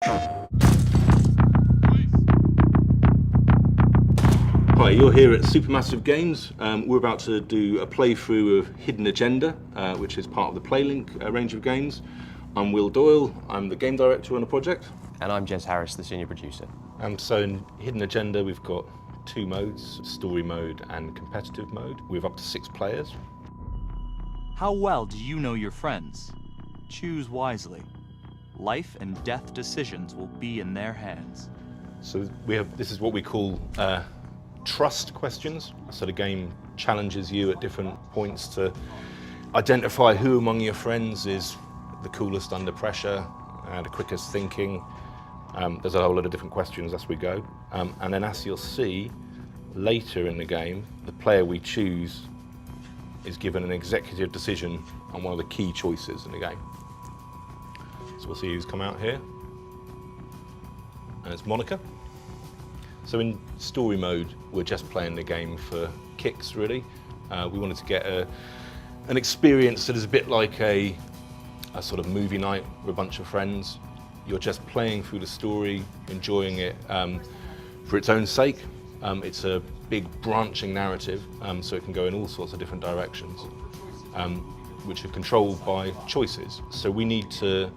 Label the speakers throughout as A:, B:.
A: Hi, you're here at Supermassive Games. We're about to do a playthrough of Hidden Agenda, which is part of the PlayLink range of games. I'm Will Doyle, I'm the game director on the project.
B: And I'm Jez Harris, the senior producer.
A: So in Hidden Agenda we've got two modes, story mode and competitive mode. We have up to 6 players.
C: How well do you know your friends? Choose wisely. Life and death decisions will be in their hands.
A: So this is what we call trust questions. So the game challenges you at different points to identify who among your friends is the coolest under pressure, the quickest thinking. There's a whole lot of different questions as we go. And then as you'll see later in the game, the player we choose is given an executive decision on one of the key choices in the game. So we'll see who's come out here. And it's Monica. So in story mode, we're just playing the game for kicks, really. We wanted to get an experience that is a bit like a sort of movie night with a bunch of friends. You're just playing through the story, enjoying it for its own sake. It's a big branching narrative, so it can go in all sorts of different directions, which are controlled by choices. So we need to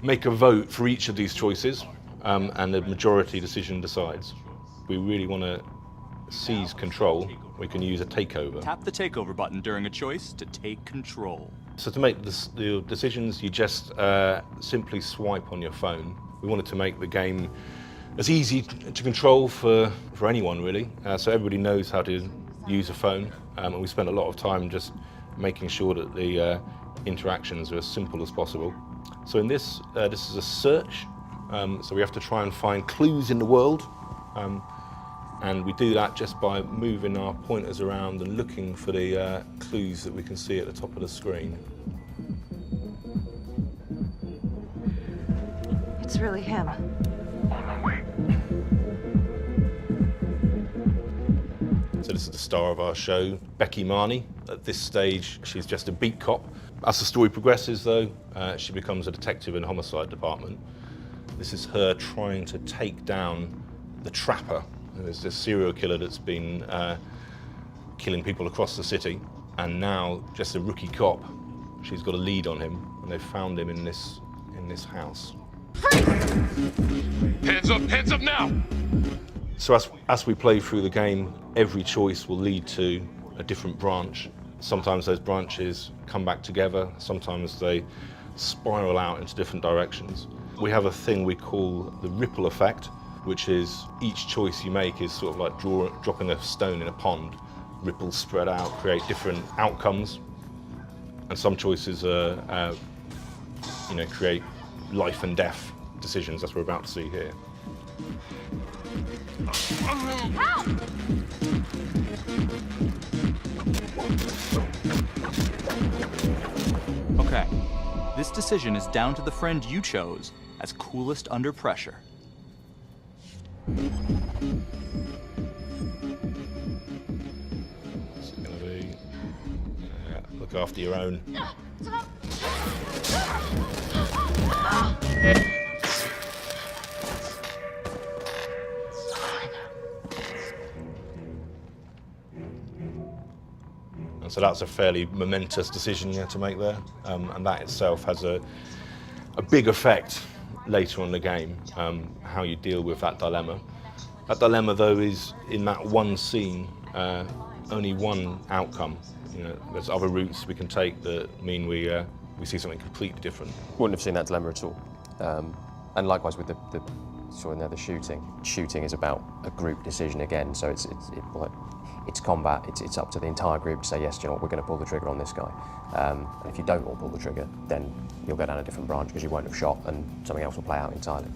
A: make a vote for each of these choices, and the majority decision decides. We really want to seize control. We can use a takeover.
C: Tap the takeover button during a choice to take control.
A: So to make the decisions, you just simply swipe on your phone. We wanted to make the game as easy to control for anyone, really. So everybody knows how to use a phone, and we spent a lot of time just making sure that the interactions are as simple as possible. So in this is a search, so we have to try and find clues in the world, and we do that just by moving our pointers around and looking for the clues that we can see at the top of the screen.
D: It's really him.
A: So this is the star of our show, Becky Marnie. At this stage, she's just a beat cop. As the story progresses, though, she becomes a detective in the homicide department. This is her trying to take down the Trapper. There's this serial killer that's been killing people across the city, and now, just a rookie cop, she's got a lead on him, and they've found him in this house.
E: Hands up now!
A: So as we play through the game, every choice will lead to a different branch. Sometimes those branches come back together, sometimes they spiral out into different directions. We have a thing we call the ripple effect, which is each choice you make is sort of like dropping a stone in a pond. Ripples spread out, create different outcomes, and some choices create life and death decisions, as we're about to see here.
D: Help!
C: Okay, this decision is down to the friend you chose as coolest under pressure.
A: It's going to be look after your own. And so that's a fairly momentous decision you have to make there, and that itself has a big effect later on in the game, how you deal with that dilemma. That dilemma, though, is in that one scene, only one outcome. You know, there's other routes we can take that mean we see something completely different.
B: Wouldn't have seen that dilemma at all. And likewise with the shooting. Shooting is about a group decision again, so it's combat. It's up to the entire group to say, yes, you know what, we're going to pull the trigger on this guy. And if you don't all pull the trigger, then you'll go down a different branch because you won't have shot, and something else will play out entirely.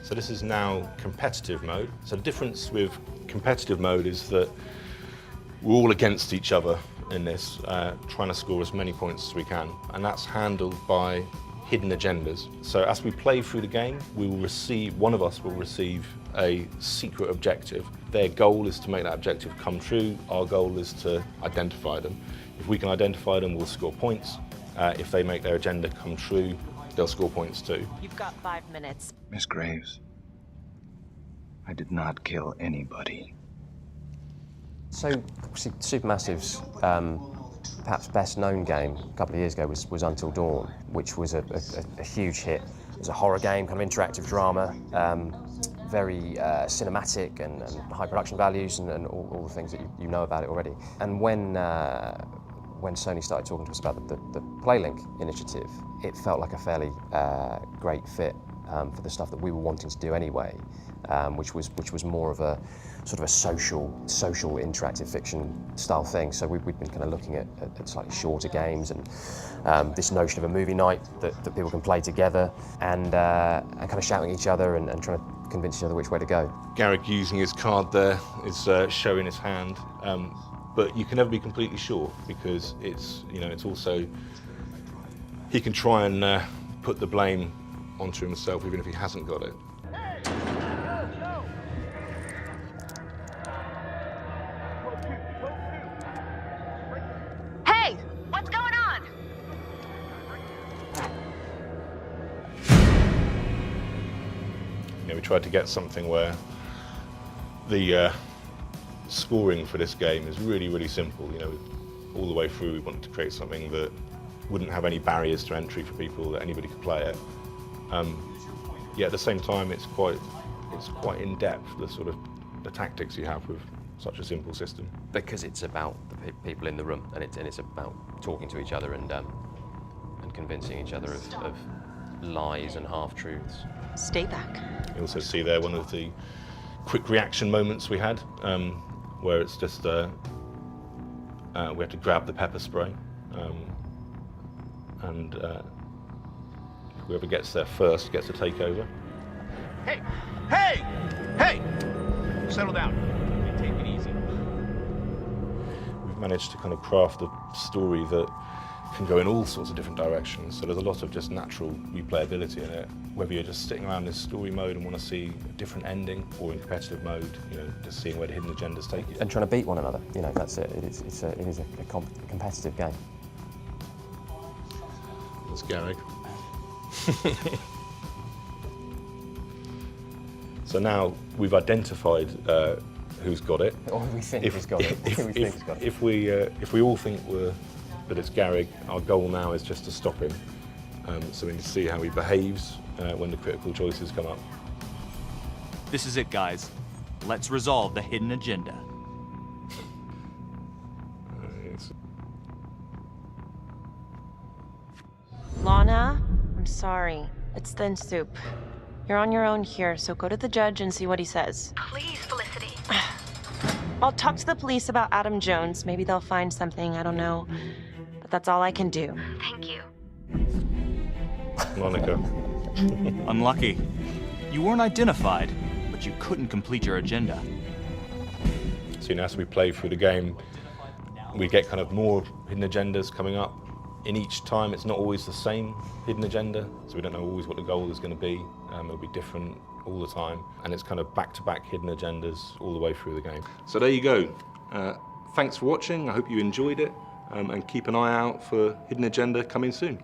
A: So this is now competitive mode. So the difference with competitive mode is that we're all against each other in this, trying to score as many points as we can, and that's handled by hidden agendas. So as we play through the game, one of us will receive a secret objective. Their goal is to make that objective come true. Our goal is to identify them. If we can identify them, we'll score points. If they make their agenda come true, they'll score points too.
D: You've got 5 minutes.
E: Miss Graves, I did not kill anybody.
B: So, obviously, Supermassive's perhaps best known game a couple of years ago was Until Dawn, which was a huge hit. It was a horror game, kind of interactive drama, very cinematic and high production values and all the things that you know about it already. And when Sony started talking to us about the PlayLink initiative, it felt like a fairly great fit for the stuff that we were wanting to do anyway, which was more of a sort of a social interactive fiction style thing. So we've been kind of looking at slightly shorter games and this notion of a movie night that people can play together and kind of shouting at each other and trying to convince each other which way to go.
A: Garrick using his card there is showing his hand, but you can never be completely sure because it's also, he can try and put the blame onto himself even if he hasn't got it.
D: Hey! What's going on?
A: We tried to get something where the scoring for this game is really, really simple. All the way through we wanted to create something that wouldn't have any barriers to entry for people, that anybody could play it. Yet at the same time it's quite in depth, the tactics you have with such a simple system.
B: Because it's about the people in the room and it's about talking to each other and convincing each other of lies and half-truths.
D: Stay back.
A: You also see there one of the quick reaction moments we had, where it's just we had to grab the pepper spray, and whoever gets there first gets to take over.
E: Hey! Hey! Hey! Settle down. Take it easy.
A: We've managed to kind of craft a story that can go in all sorts of different directions. So there's a lot of just natural replayability in it. Whether you're just sitting around this story mode and want to see a different ending, or in competitive mode, just seeing where the hidden agendas take you.
B: And trying to beat one another, that's it. It is a competitive game.
A: That's Garrick. So now we've identified who's got it.
B: Or we think he's got it.
A: If we all think that it's Garrick, our goal now is just to stop him. So we need to see how he behaves when the critical choices come up.
C: This is it, guys. Let's resolve the hidden agenda.
D: Lana, I'm sorry. It's thin soup. You're on your own here, so go to the judge and see what he says.
F: Please, Felicity.
D: I'll talk to the police about Adam Jones. Maybe they'll find something, I don't know. But that's all I can do.
F: Thank you.
A: Monica.
C: Unlucky. You weren't identified, but you couldn't complete your agenda.
A: So as we play through the game, we get kind of more hidden agendas coming up. In each time, it's not always the same hidden agenda, so we don't know always what the goal is going to be. It'll be different all the time, and it's kind of back-to-back hidden agendas all the way through the game. So there you go. Thanks for watching. I hope you enjoyed it, and keep an eye out for Hidden Agenda coming soon.